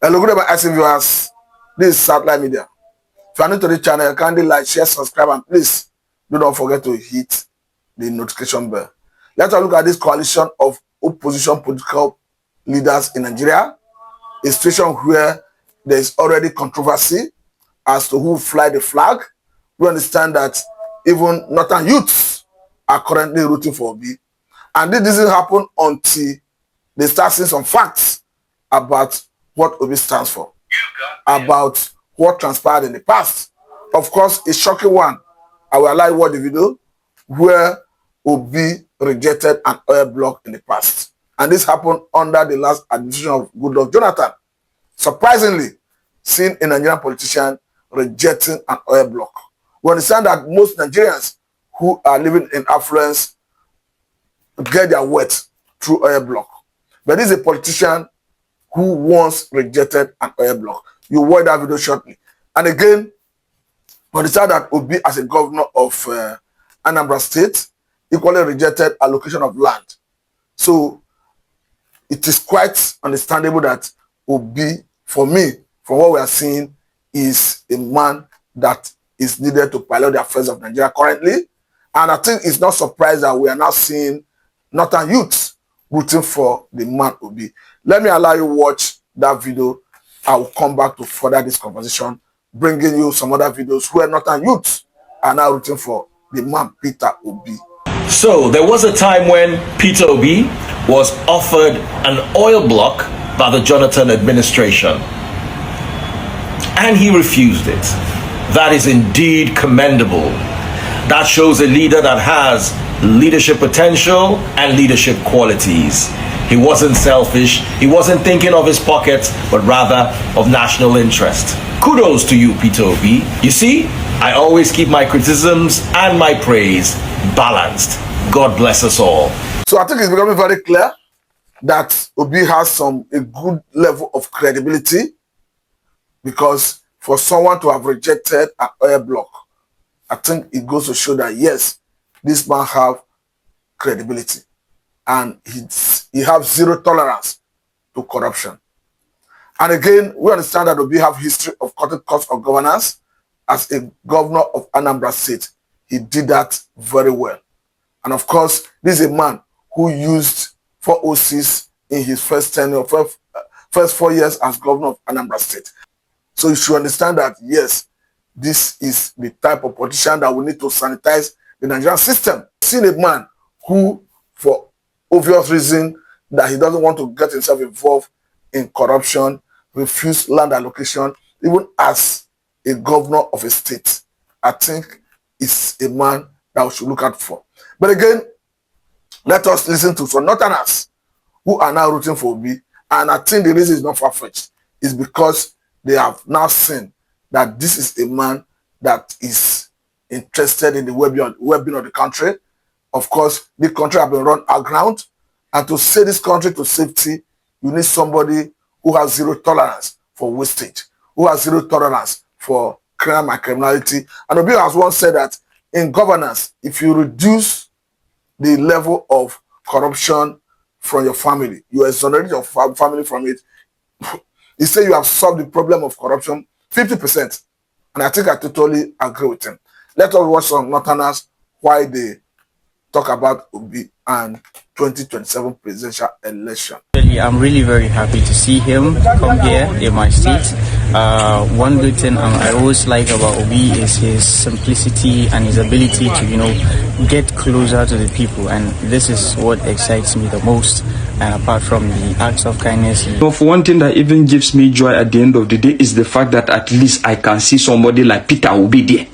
Hello, good evening, viewers. This is Satellite Media. If you are new to the channel, kindly like, share, subscribe, and please do not forget to hit the notification bell. Let's look at this coalition of opposition political leaders in Nigeria, a situation where there is already controversy as to who fly the flag. We understand that even northern youths are currently rooting for Obi. And this doesn't happen until they start seeing some facts about what Obi stands for, about what transpired in the past. Of course, a shocking one. I will allow you watch the video where Obi rejected an oil block in the past. And this happened under the last administration of Goodluck Jonathan. Surprisingly, seeing a Nigerian politician rejecting an oil block. We understand that most Nigerians who are living in affluence get their wealth through oil block. But this is a politician who once rejected an oil block. You watch that video shortly. And again, we understand that Obi, as a governor of Anambra State, equally rejected allocation of land. So it is quite understandable that Obi, for me, from what we are seeing, is a man that is needed to pilot the affairs of Nigeria currently. And I think it's not surprised that we are now seeing northern youths rooting for the man Obi. Let me allow you watch that video. I will come back to further this conversation, bringing you some other videos where northern youths are now rooting for the man Peter Obi. So there was a time when Peter Obi was offered an oil block by the Jonathan administration, and he refused it. That is indeed commendable. That shows a leader that has leadership potential and leadership qualities. He wasn't selfish. He wasn't thinking of his pockets, but rather of national interest. Kudos to you, Peter Obi. You see, I always keep my criticisms and my praise balanced. God bless us all. So I think it's becoming very clear that Obi has a good level of credibility, because for someone to have rejected an oil block, I think it goes to show that yes, this man have credibility, and he has zero tolerance to corruption. And again, we understand that Obi have history of cutting costs of governance. As a governor of Anambra State, he did that very well. And of course, this is a man who used 4 OCs in his first tenure, first 4 years as governor of Anambra State. So you should understand that yes, this is the type of politician that we need to sanitize the Nigerian system. Seeing a man who, for obvious reason that he doesn't want to get himself involved in corruption, refuse land allocation, even as a governor of a state, I think is a man that we should look out for. But again, let us listen to some northerners who are now rooting for Obi. And I think the reason is not far-fetched. It's because they have now seen that this is a man that is interested in the well-being of the country. Of course, the country has been run aground, and to say this country to safety, you need somebody who has zero tolerance for wastage, who has zero tolerance for crime and criminality. And Obi has once said that in governance, if you reduce the level of corruption from your family, you exonerate your family from it, he said you have solved the problem of corruption 50%. And I think I totally agree with him. Let us watch some northerners why they talk about Obi and 2027 presidential election. I'm really very happy to see him come here in my state. One good thing I always like about Obi is his simplicity and his ability to, get closer to the people, and this is what excites me the most. And apart from the acts of kindness, for one thing that even gives me joy at the end of the day is the fact that at least I can see somebody like Peter Obi there.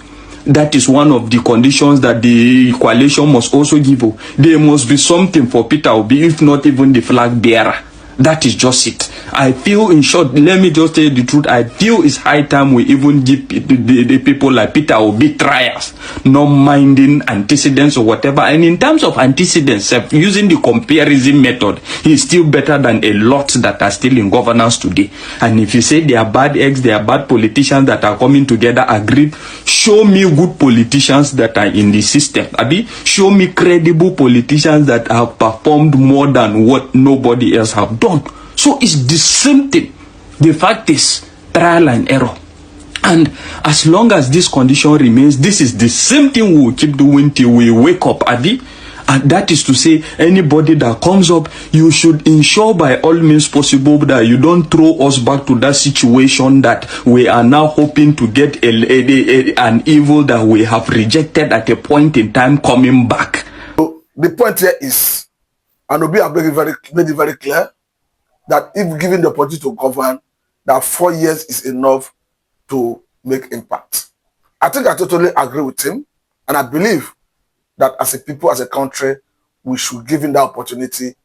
That is one of the conditions that the coalition must also give. There must be something for Peter Obi, if not even the flag bearer. That is just it. I feel, in short, let me just tell you the truth, I feel it's high time we even give the people like Peter Obi trials, not minding antecedents or whatever. And in terms of antecedents, using the comparison method, he's still better than a lot that are still in governance today. And if you say they are bad eggs, they are bad politicians that are coming together, agreed, show me good politicians that are in the system. Abi, show me credible politicians that have performed more than what nobody else have done. So it's the same thing. The fact is trial and error. And as long as this condition remains, this is the same thing we will keep doing till we wake up, Abi. And that is to say, anybody that comes up, you should ensure by all means possible that you don't throw us back to that situation that we are now hoping to get an evil that we have rejected at a point in time coming back. So the point here is, and Obi have made it very clear that if given the opportunity to govern, that 4 years is enough to make impact. I think I totally agree with him, and I believe that as a people, as a country, we should give him that opportunity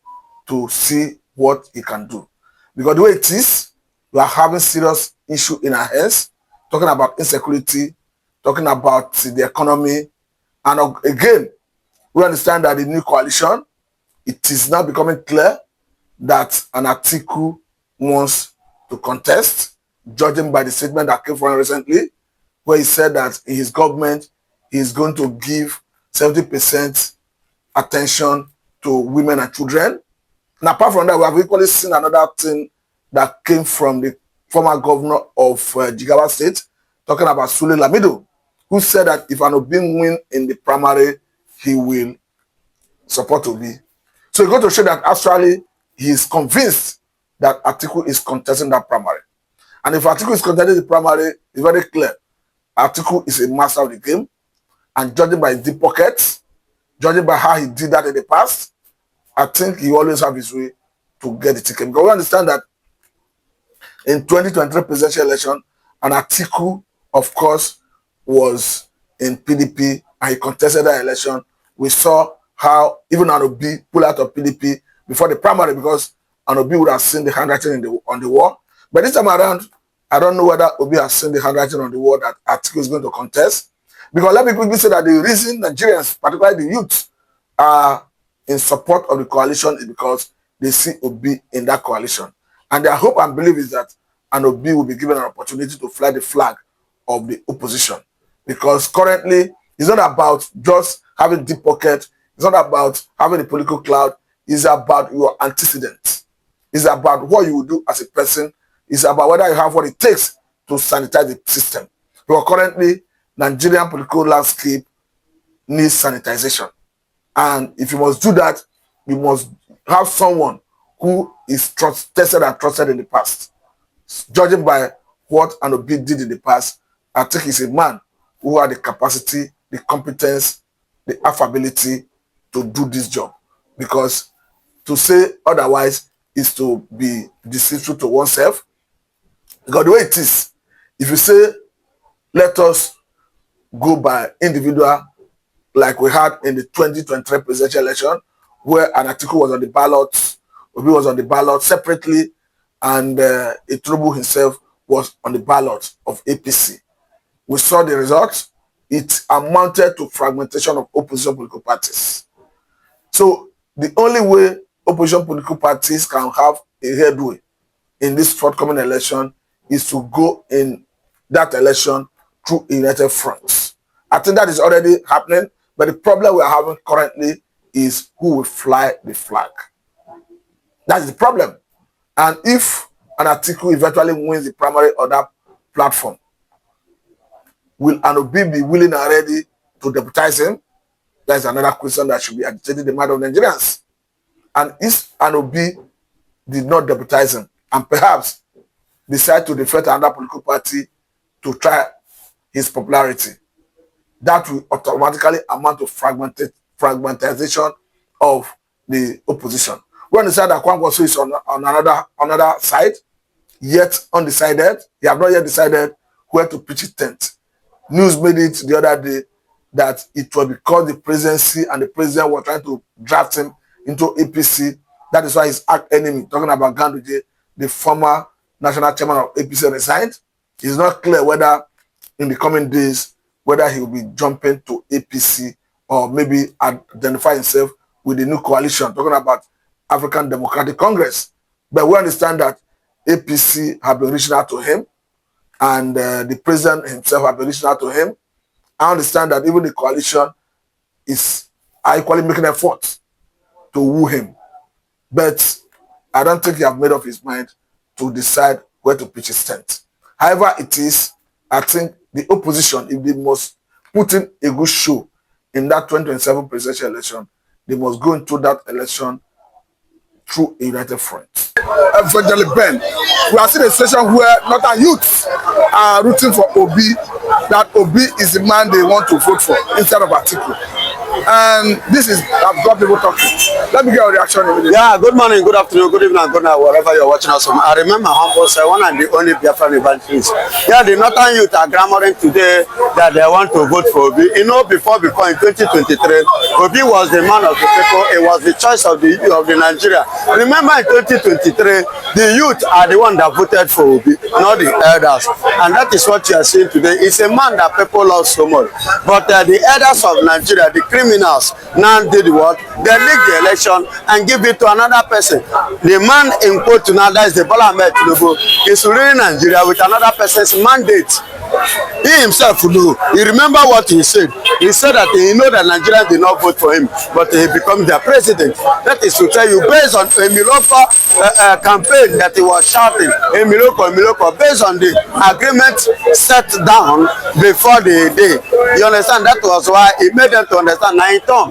to see what he can do. Because the way it is, we are having serious issue in our hands, talking about insecurity, talking about the economy, and again, we understand that the new coalition, it is now becoming clear that an Atiku wants to contest, judging by the statement that came from him recently, where he said that in his government, he is going to give 70% attention to women and children. And apart from that, we have equally seen another thing that came from the former governor of Jigawa State, talking about Sule Lamido, who said that if an Obi win in the primary, he will support Obi. So it's going to show that actually he is convinced that Atiku is contesting that primary. And if Atiku is contesting the primary, it's very clear. Atiku is a master of the game. And judging by his deep pockets, judging by how he did that in the past, I think he always have his way to get the ticket. Because we understand that in 2023 presidential election, and Atiku, of course, was in PDP and he contested that election. We saw how even Obi pulled out of PDP before the primary because Obi would have seen the handwriting on the wall. But this time around, I don't know whether Obi has seen the handwriting on the wall that Atiku is going to contest. Because let me quickly say that the reason Nigerians, particularly the youth, are in support of the coalition is because they see Obi in that coalition. And their hope and belief is that Obi will be given an opportunity to fly the flag of the opposition. Because currently, it's not about just having deep pocket. It's not about having a political cloud. It's about your antecedents. It's about what you will do as a person. It's about whether you have what it takes to sanitize the system. Because currently, Nigerian political landscape needs sanitization. And if you must do that, you must have someone who is tested and trusted in the past. Judging by what Obi did in the past, I think he's a man who had the capacity, the competence, the affability to do this job. Because to say otherwise is to be deceitful to oneself. Because the way it is, if you say, let us go by individual, like we had in the 2023 presidential election, where an Atiku was on the ballot, Obi was on the ballot separately, and Atiku himself was on the ballot of APC. We saw the results. It amounted to fragmentation of opposition political parties. So the only way opposition political parties can have a headway in this forthcoming election is to go in that election through united fronts. I think that is already happening, but the problem we are having currently is who will fly the flag. That's the problem. And if an Atiku eventually wins the primary or that platform, will an Obi be willing and ready to deputize him? That's another question that should be agitating the mind of Nigerians. And if an Obi did not deputize him and perhaps decide to defect another political party to try his popularity, that will automatically amount to fragmentization of the opposition. We understand that Kwankwaso is on another side, yet undecided. He have not yet decided where to pitch his tent. News made it the other day that it was because the presidency and the president were trying to draft him into APC. That is why his arch enemy, talking about Ganduje, the former national chairman of APC, resigned. It's not clear whether in the coming days, whether he will be jumping to APC or maybe identify himself with the new coalition, talking about African Democratic Congress. But we understand that APC have been reaching out to him, and the president himself have been reaching out to him. I understand that even the coalition is equally making efforts to woo him. But I don't think he have made up his mind to decide whether where to pitch his tent. However it is, I think the opposition, if they must put in a good show in that 2027 presidential election, they must go into that election through a united front. Evangelist Ben, we are seeing a situation where northern youths are rooting for Obi, that Obi is the man they want to vote for instead of Atiku. And this is, I've got people talking. Let me get your reaction immediately. Yeah, good morning, good afternoon, good evening, good night, wherever you're watching us from. I remember humble one and the only Biafran evangelist. Yeah, the northern youth are clamoring today that they want to vote for Obi. You know, before in 2023, Obi was the man of the people. It was the choice of the Nigeria. Remember in 2023, the youth are the one that voted for Obi, not the elders. And that is what you are seeing today. It's a man that people love so much. But the elders of Nigeria, the criminals, now did what? They leaked the election and give it to another person. The man in quote now, that is the Bola Ahmed Tinubu, is ruling Nigeria with another person's mandate. He himself knew. He remember what he said. He said that he know that Nigerians did not vote for him, but he became their president. That is to tell you, based on a Miloko campaign that he was shouting, Miloko, based on the agreement set down before the day. You understand? That was why he made them to understand 9 term.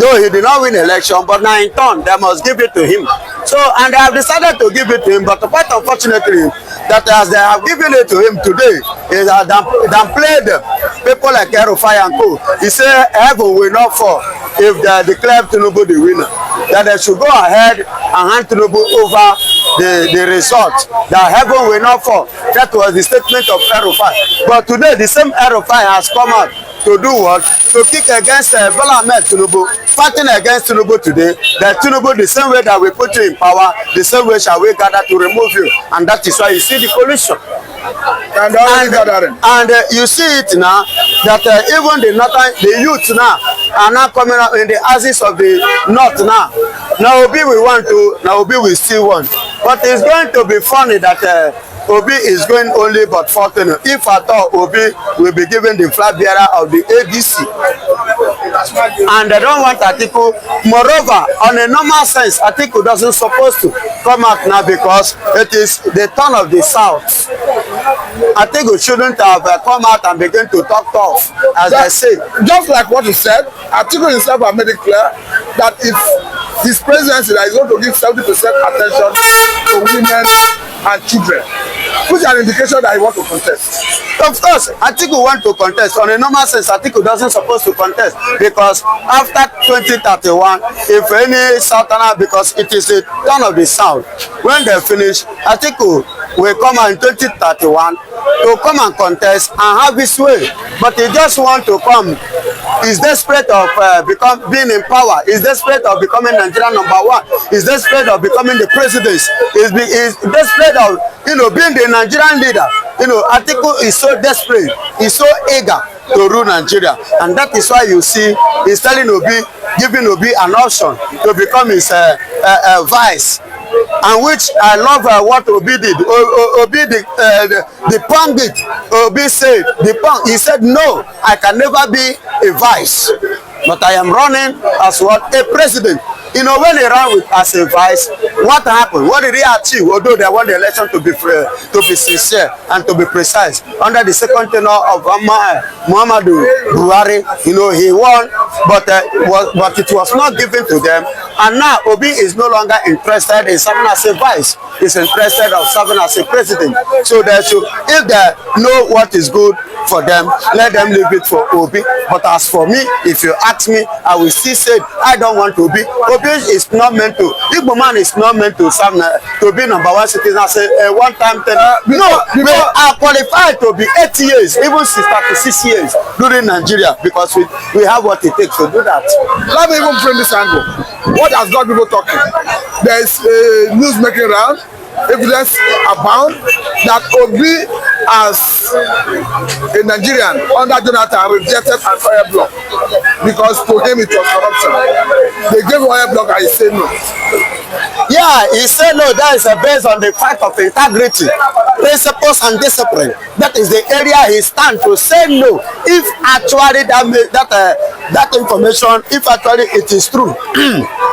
Though he did not win election, but 9 term, they must give it to him. So, and they have decided to give it to him, but quite unfortunately, that as they have given it to him today, is that they played people like Erufai and Co. He said heaven will not fall if they declare Tinubu the winner. That they should go ahead and hand Tinubu over the result. That heaven will not fall. That was the statement of Erufai. But today, the same Erufai has come out to do what? To kick against Bola Ahmed Tinubu, fighting against Tinubu today. That Tinubu, the same way that we put you in power, the same way shall we gather to remove you. And that is why you see the coalition. And you see it now that even the youth now are now coming out in the axis of the north now. Now Obi we want to, now Obi we still want. But it's going to be funny that Obi is going only but 14. If at all Obi will be given the flag bearer of the ADC. And they don't want Atiku. Moreover, on a normal sense, Atiku doesn't supposed to come out now because it is the turn of the South. Atiku shouldn't have come out and begin to talk tough, as they say. Just like what you said, Atiku himself has made it clear that if his presidency is going to give 70% attention to women and children, which is an indication that he wants to contest. Of course, Atiku want to contest. On a normal sense, Atiku doesn't supposed to contest because after 2031, if any Southerner, because it is the turn of the South, when they finish, Atiku will come out in 2031 to come and contest and have his way. But he just want to come. He's desperate of being in power. He's desperate of becoming Nigeria #1. He's desperate of becoming the president. He's desperate of being the Nigerian leader. Atiku is so desperate. He's so eager to rule Nigeria, and that is why you see he's telling Obi, giving Obi an option to become his vice. And which I love what Obi did. Obi the pundit. Obi said he said no, I can never be a vice, but I am running as what? A president. When he ran as a vice, what happened? What did he achieve? Although they want the election to be sincere and to be precise, under the second tenure of Muhammadu Buhari, he won, but it was not given to them. And now Obi is no longer interested in serving as a vice. He's interested in serving as a president. So if they know what is good for them, let them leave it for Obi. But as for me, if you ask me, I will still say I don't want to be. Obi is not meant to. Igbo man is not meant to serve to be #1 citizen as a one-time thing. No, we are qualified to be 8 years, even 36 years during Nigeria because we have what it takes to do that. Let me even frame this angle. What has got people talking? There is a news making round. Evidence abound that Obi as a Nigerian under Jonathan rejected an oil block because to him it was corruption. They gave oil block and he said no. Yeah, he said no. That is based on the fact of integrity, principles and discipline. That is the area he stands to say no. If actually that information, if actually it is true,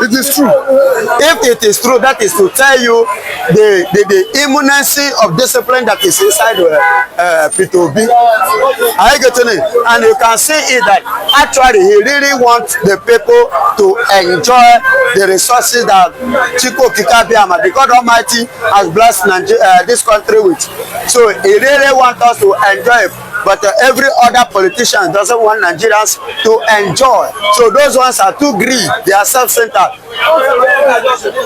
It is true. If it is true, that is to tell you the imminency of discipline that is inside Peter Obi. Are you getting it? And you can see it that actually he really wants the people to enjoy the resources that Chico Kikabiama, the God Almighty, has blessed this country with. So he really wants us to enjoy it. But every other politician doesn't want Nigerians to enjoy. So those ones are too greedy. They are self-centered.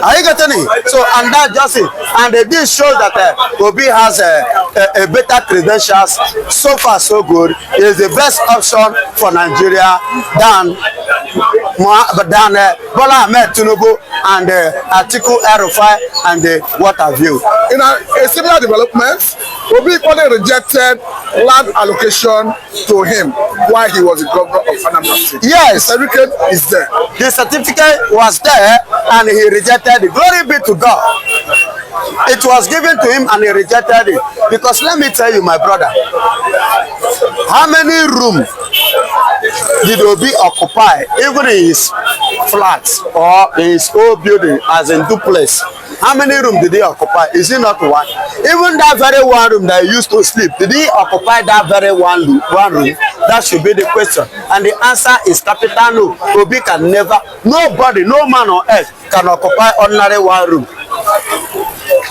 Are you getting it? So, and that just it. And this shows that Obi has a better credentials. So far, so good. He is the best option for Nigeria than Bola Ahmed Tinubu and Atiku and what have you. In a similar development, Obi equally rejected land allocation to him while he was the governor of Anambra State. Yes. The certificate is there. The certificate was there and he rejected it. Glory be to God. It was given to him and he rejected it. Because let me tell you, my brother, how many rooms did Obi occupy, even in his flat or in his old building as in duplex? How many rooms did he occupy? Is it not one? Even that very one room that he used to sleep, did he occupy that very one room? That should be the question. And the answer is capital no. Obi can never, nobody, no man on earth can occupy ordinary one room.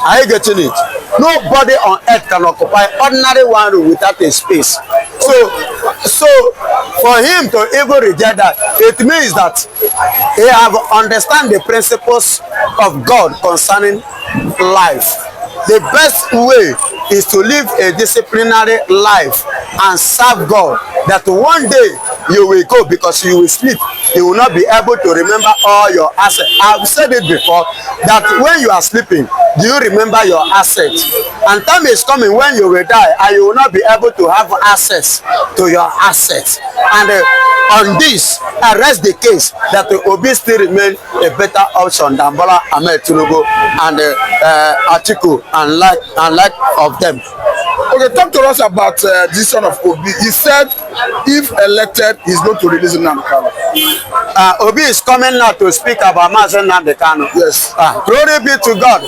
Are you getting it? Nobody on earth can occupy ordinary one room without a space. So for him to even reject that, it means that he have understand the principles of God concerning life. The best way is to live a disciplinary life and serve God. That one day you will go because you will sleep. You will not be able to remember all your assets. I've said it before that when you are sleeping, do you remember your assets? And time is coming when you will die and you will not be able to have access to your assets. And on this, I rest the case that Obi still remain a better option than Bola Ahmed Tinubu and Atiku and like of them. Okay, talk to us about this son of Obi. He said if elected, he's going to release Nnamdi Kanu. Obi is coming now to speak about Mazen Nnamdi Kanu. Yes. Glory be to God.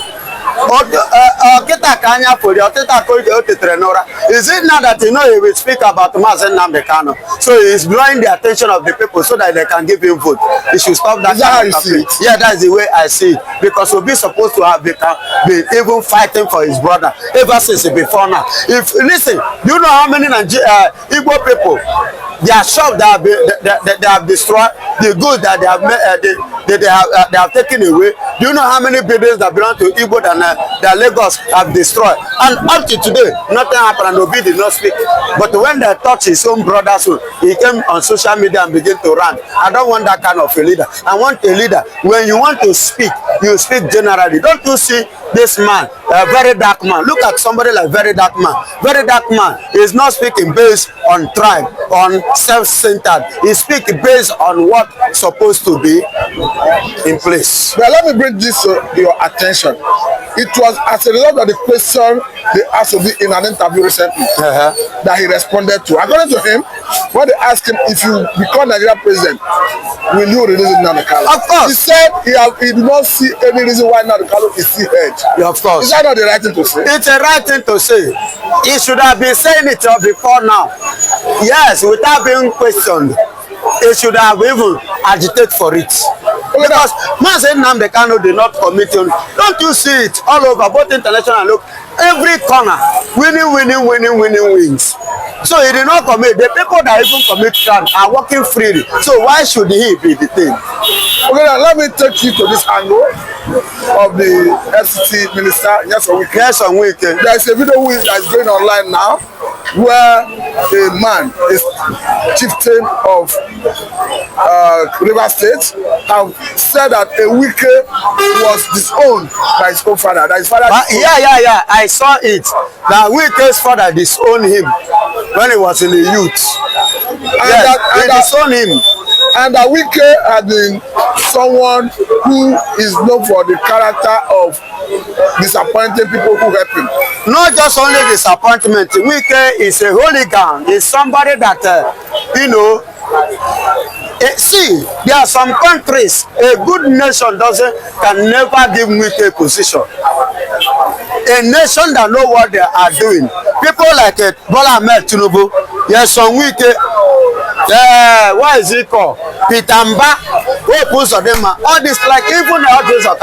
Is it now that he will speak about Mazen Nnamdi Kanu? So he is drawing the attention of the people so that they can give him vote. He should stop that. Is that how you see it? Yeah, that is the way I see it. Because Obi is supposed to have been even fighting for his brother ever since before now. If listen, do you know how many Igbo people, their shop that they have destroyed, the goods that they have they have taken away? Do you know how many buildings that belong to Igbo that Lagos have destroyed? And up to today, nothing happened and Obi did not speak. But when they touch his own brother's soul, he came on social media and began to rant. I don't want that kind of a leader. I want a leader. When you want to speak, you speak generally. Don't you see this man, a very dark man? Look at somebody like very dark man. Very dark man is not speaking based on tribe, on self-centered. He speaks based on what supposed to be in place. But let me bring this to your attention. It was as a result of the question they asked Obi in an interview recently that he responded to. According to him, when they asked him if you become Nigerian president, will you release Nnamdi Kanu? Of course. He said he did not see any reason why Nnamdi Kanu is still head. Yeah, of course. Is that not the right thing to say? It's a right thing to say. He should have been saying it before now. Yes, without being questioned. He should have even agitated for it. Because Mazen Nnamdi Kanu did not commit. Don't you see it all over, both international and local? Every corner, winning wins. So he did not commit. The people that even commit crime are working freely. So why should he be detained? Okay, now let me take you to this angle of the FCT minister. Yes, on weekend. Yes, on weekend. There is a video that is going online now where a man, a chieftain of River State, have said that a Wike was disowned by his own father. That his father. Yeah. I saw it. That Wike's father disowned him when he was in the youth. Yes, he disowned him. And that Wike had been someone who is known for the character of disappointing people who help him. Not just only disappointment. Wike is a hooligan. He's somebody that See, there are some countries, a good nation can never give Wike a position. A nation that know what they are doing. People like Bola Ahmed Tinubu, yes, some Wike, what is it called? Peter Obi, all this, like even all those of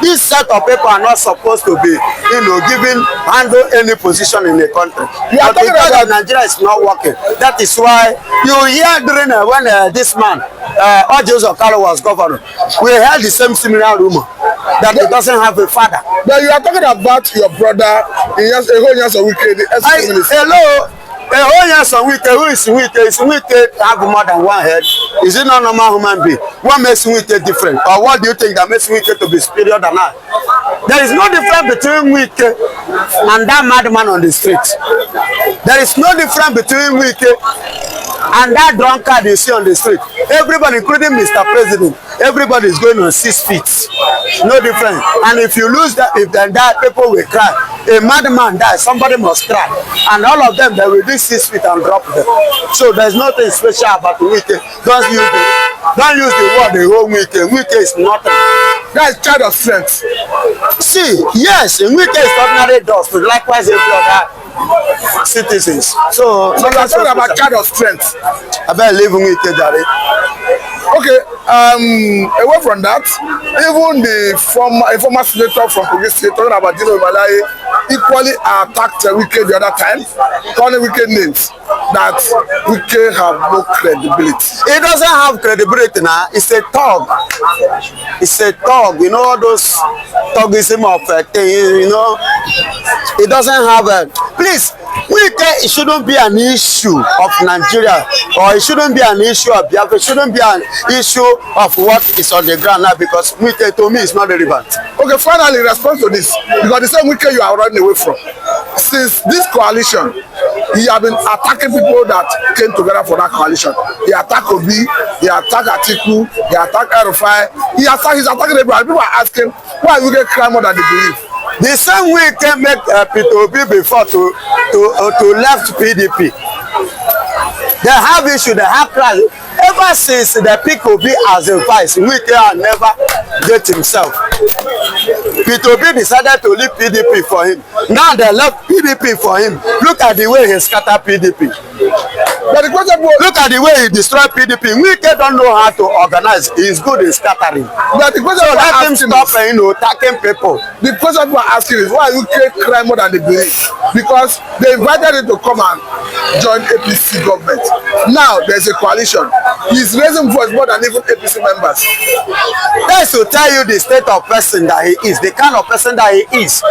this set of people are not supposed to be, handle any position in the country. But because that Nigeria is not working, that is why you hear during when this man, Joseph Okalo was governor, we heard the similar rumor that he doesn't have a father. But you are talking about your brother, hello. Who is Wike? Is Wike have more than one head? Is it not normal human being? What makes Wike different? Or what do you think that makes Wike to be superior than I? There is no difference between Wike and that madman on the street. There is no difference between Wike and that drunkard you see on the street. Everybody, including Mr. President, everybody is going on 6 feet. No difference. And if you lose that, if then that, people will cry. A madman dies, somebody must cry. And all of them, they will do 6 feet and drop them. So there's nothing special about Wike. Don't use the word the whole Wike. Wike is nothing. That is child of strength. See, yes, Wike is ordinary dust, likewise every other citizens. So you are talking about child of strength. I better leave Wike, Daddy. Okay, away from that, even the former senator from Kogi State talking about Dino Malaye equally attacked Wike the other time, calling Wike names that Wike have no credibility. He doesn't have credibility now. It's a thug. It's a thug. You know all those thugism of things. You know, it doesn't have a. Please, Wike, it shouldn't be an issue of Nigeria, or it shouldn't be an issue of Biafra. It shouldn't be an issue of what is on the ground now, because Wike to me is not relevant. Okay, finally, in response to this, because the same Wike you are running away from, since this coalition, he has been attacking people that came together for that coalition. He attacked Obi, he attacked Atiku, he attacked Erufai, he's attacking everybody. People are asking, why Wike cry more than they believe? The same way can make Peter Obi before to left PDP. They have issue, they have crisis. Ever since they pick Obi as a vice, Wike never get himself. Peter Obi decided to leave PDP for him. Now they left PDP for him. Look at the way he scattered PDP. But the question was, look at the way he destroyed PDP. Wike don't know how to organize. He's good in scattering. But the question so let him stop attacking people. The question we are asking is why Wike cry more than they believe? Because they invited him to come and join APC government. Now there's a coalition. He's raising voice more than even APC members. That's to tell you the state of person that he is, the kind of person that he is.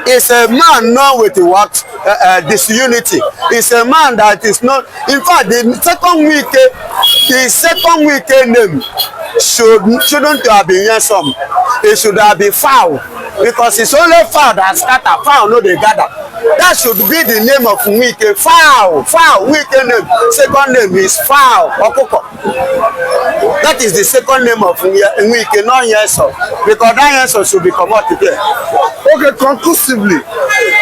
He's a man known with what disunity. He's a man that is not. In fact, the second Wike name shouldn't have been handsome. It should have been foul, because it's only foul that scatter. Foul no they gather. That should be the name of Wike. Foul, Wike name. Second name is foul. Okoko. That is the second name of Wike, not Yeso, because that Yeso should be commodity there. Okay, conclusively,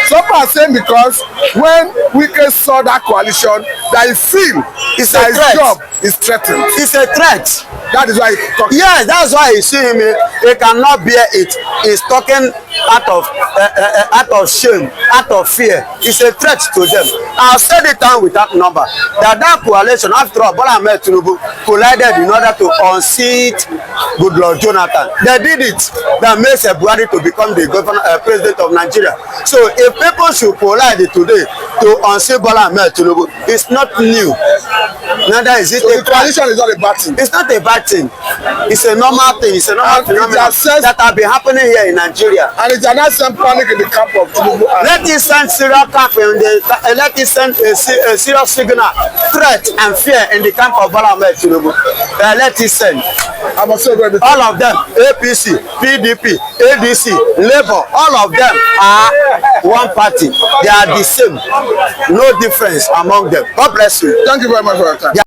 some are saying because when Wike saw that coalition, that he feel his job is threatened. It's a threat. That is why he talking. Yes, that's why you see him. He cannot bear it. He's talking out of shame, out of fear. It's a threat to them. I've said it down with that number. That coalition, after all, Bola Ahmed Tinubu collided in order to unseat Goodluck Jonathan. They did it. That makes Buhari to become the president of Nigeria. So if people should collide today to unseat Bola Ahmed Tinubu, it's not new. Neither is it. So the coalition is not a bad thing. It's not a bad thing. It's a normal thing. It's a normal phenomenon that have been happening here in Nigeria. And it's an some panic in the camp of Tinubu. Let it send serious camp in let it send a serious signal, threat and fear in the camp of Bola Ahmed Tinubu. Let it send. All of them, APC, PDP, ADC, Labour, all of them are one party. They are the same. No difference among them. God bless you. Thank you very much for your time.